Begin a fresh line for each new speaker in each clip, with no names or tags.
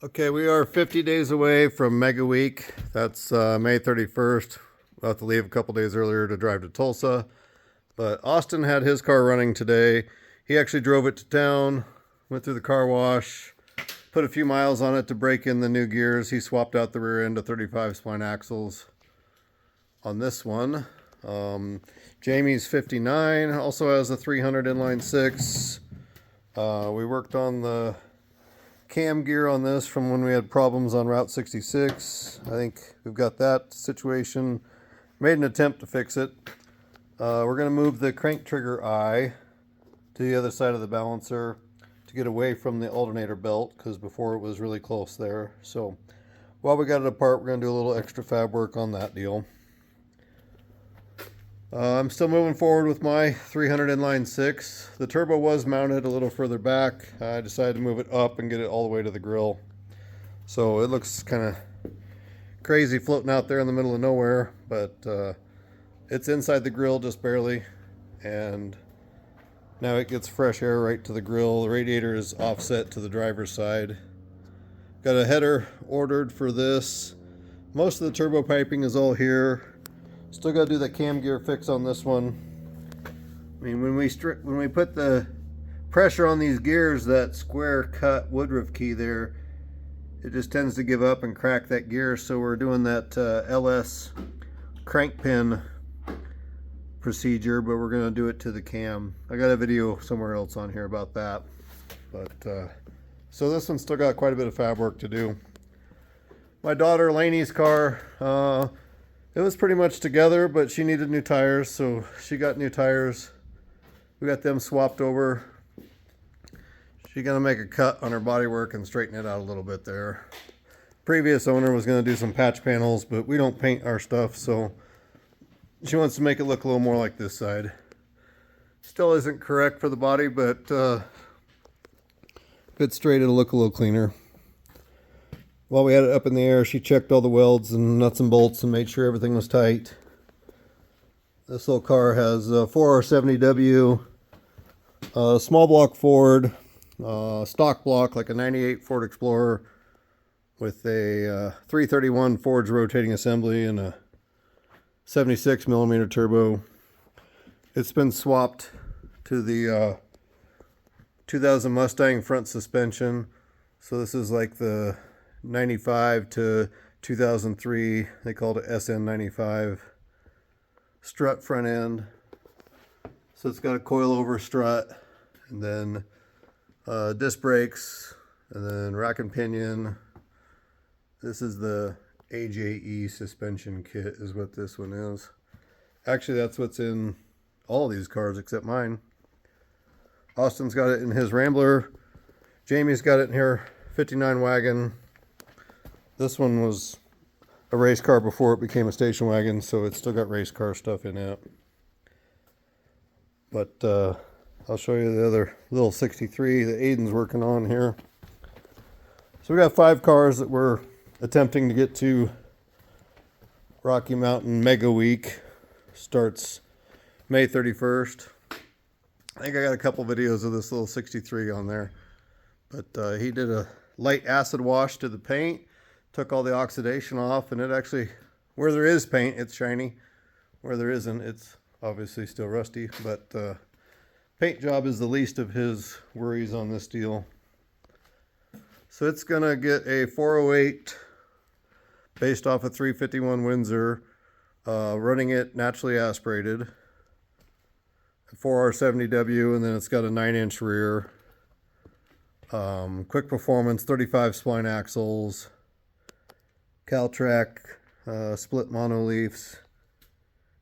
Okay, we are 50 days away from Mega Week. That's May 31st. We'll have to leave a couple days earlier to drive to Tulsa. But Austin had his car running today. He actually drove it to town, went through the car wash, put a few miles on it to break in the new gears. He swapped out the rear end to 35 spline axles on this one. Jamie's 59, also has a 300 inline 6. We worked on the cam gear on this from when we had problems on Route 66. I think we've got that situation. Made an attempt to fix it. We're going to move the crank trigger eye to the other side of the balancer to get away from the alternator belt, because before it was really close there. So while we got it apart, we're going to do a little extra fab work on that deal. I'm still moving forward with my 300 inline 6. The turbo was mounted a little further back. I decided to move it up and get it all the way to the grill. So it looks kind of crazy floating out there in the middle of nowhere, but it's inside the grill just barely. And now it gets fresh air right to the grill. The radiator is offset to the driver's side. Got a header ordered for this. Most of the turbo piping is all here. Still got to do that cam gear fix on this one. I mean, when we put the pressure on these gears, that square cut woodruff key there, it just tends to give up and crack that gear. So we're doing that LS crank pin procedure, but we're going to do it to the cam. I got a video somewhere else on here about that. But so this one's still got quite a bit of fab work to do. My daughter Laney's car, it was pretty much together, but she needed new tires, so she got new tires. We got them swapped over. She's gonna make a cut on her bodywork and straighten it out a little bit there. Previous owner was gonna do some patch panels, but we don't paint our stuff, so she wants to make it look a little more like this side. Still isn't correct for the body, but if it's straight, it'll look a little cleaner. While we had it up in the air, she checked all the welds and nuts and bolts and made sure everything was tight. This little car has a 4R70W, small block Ford, stock block like a 98 Ford Explorer with a 331 Ford's rotating assembly and a 76 millimeter turbo. It's been swapped to the 2000 Mustang front suspension. So this is like the 95 to 2003, they called it SN95 strut front end. So it's got a coilover strut, and then disc brakes, and then rack and pinion. This is the AJE suspension kit is what this one is. Actually, that's what's in all these cars except mine. Austin's got it in his Rambler. Jamie's got it in her 59 wagon. This one was a race car before it became a station wagon, so it's still got race car stuff in it. But I'll show you the other little 63 that Aiden's working on here. So we got 5 cars that we're attempting to get to Rocky Mountain Megaweek. Starts May 31st. I think I got a couple videos of this little 63 on there. But he did a light acid wash to the paint. Took all the oxidation off, and it actually, where there is paint, it's shiny. Where there isn't, it's obviously still rusty. But paint job is the least of his worries on this deal. So it's gonna get a 408 based off a 351 Windsor, running it naturally aspirated, a 4R70W, and then it's got a 9-inch rear. Quick performance, 35 spline axles. Caltrac split monoleafs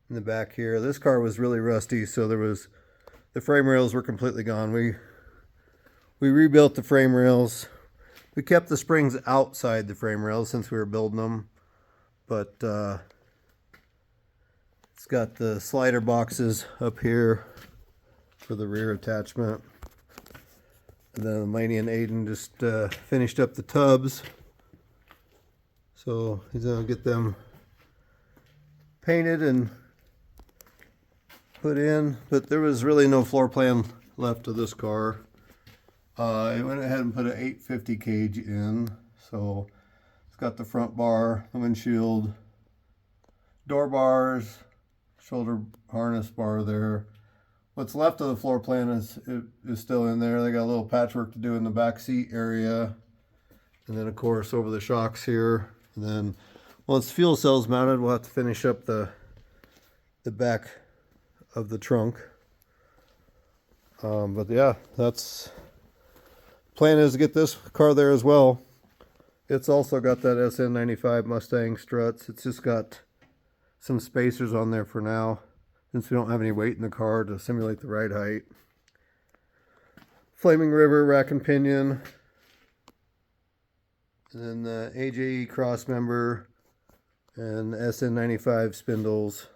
in the back here. This car was really rusty, so the frame rails were completely gone. We rebuilt the frame rails. We kept the springs outside the frame rails since we were building them, but it's got the slider boxes up here for the rear attachment. And then Laney and Aiden just finished up the tubs. So he's gonna get them painted and put in, but there was really no floor plan left of this car. I went ahead and put an 850 cage in, So it's got the front bar, the windshield, door bars, shoulder harness bar there. What's left of the floor plan is still in there. They got a little patchwork to do in the back seat area. And then of course over the shocks here. And then once fuel cells mounted, we'll have to finish up the back of the trunk. But yeah, that's plan is to get this car there as well. It's also got that SN95 Mustang struts. It's just got some spacers on there for now, since we don't have any weight in the car to simulate the ride height. Flaming River rack and pinion. And then the AJE cross member and SN95 spindles.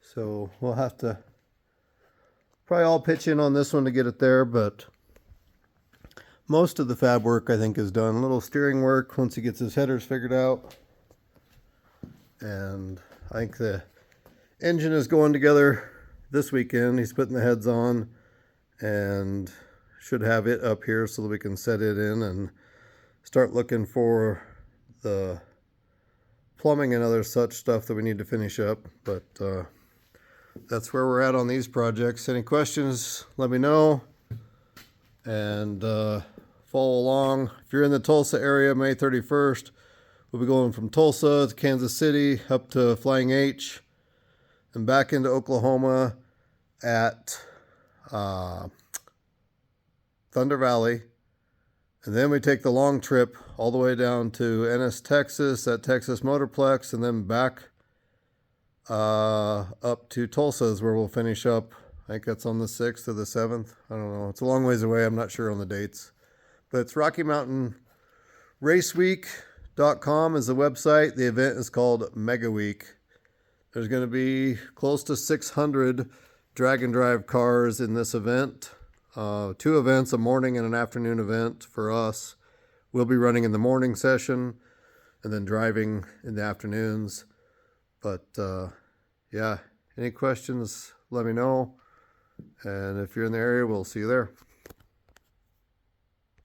So we'll have to probably all pitch in on this one to get it there, but most of the fab work I think is done. A little steering work once he gets his headers figured out. And I think the engine is going together this weekend. He's putting the heads on and should have it up here so that we can set it in and start looking for the plumbing and other such stuff that we need to finish up. But that's where we're at on these projects. Any questions, let me know. And follow along. If you're in the Tulsa area, May 31st, we'll be going from Tulsa to Kansas City, up to Flying H, and back into Oklahoma at Thunder Valley. And then we take the long trip all the way down to Ennis, Texas, at Texas Motorplex, and then back up to Tulsa is where we'll finish up. I think that's on the 6th or the 7th. I don't know. It's a long ways away. I'm not sure on the dates. But it's Rocky Mountain Raceweek.com is the website. The event is called Megaweek. There's going to be close to 600 drag and drive cars in this event. 2 events, a morning and an afternoon event for us. We'll be running in the morning session and then driving in the afternoons. But yeah, any questions, let me know. And if you're in the area, we'll see you there.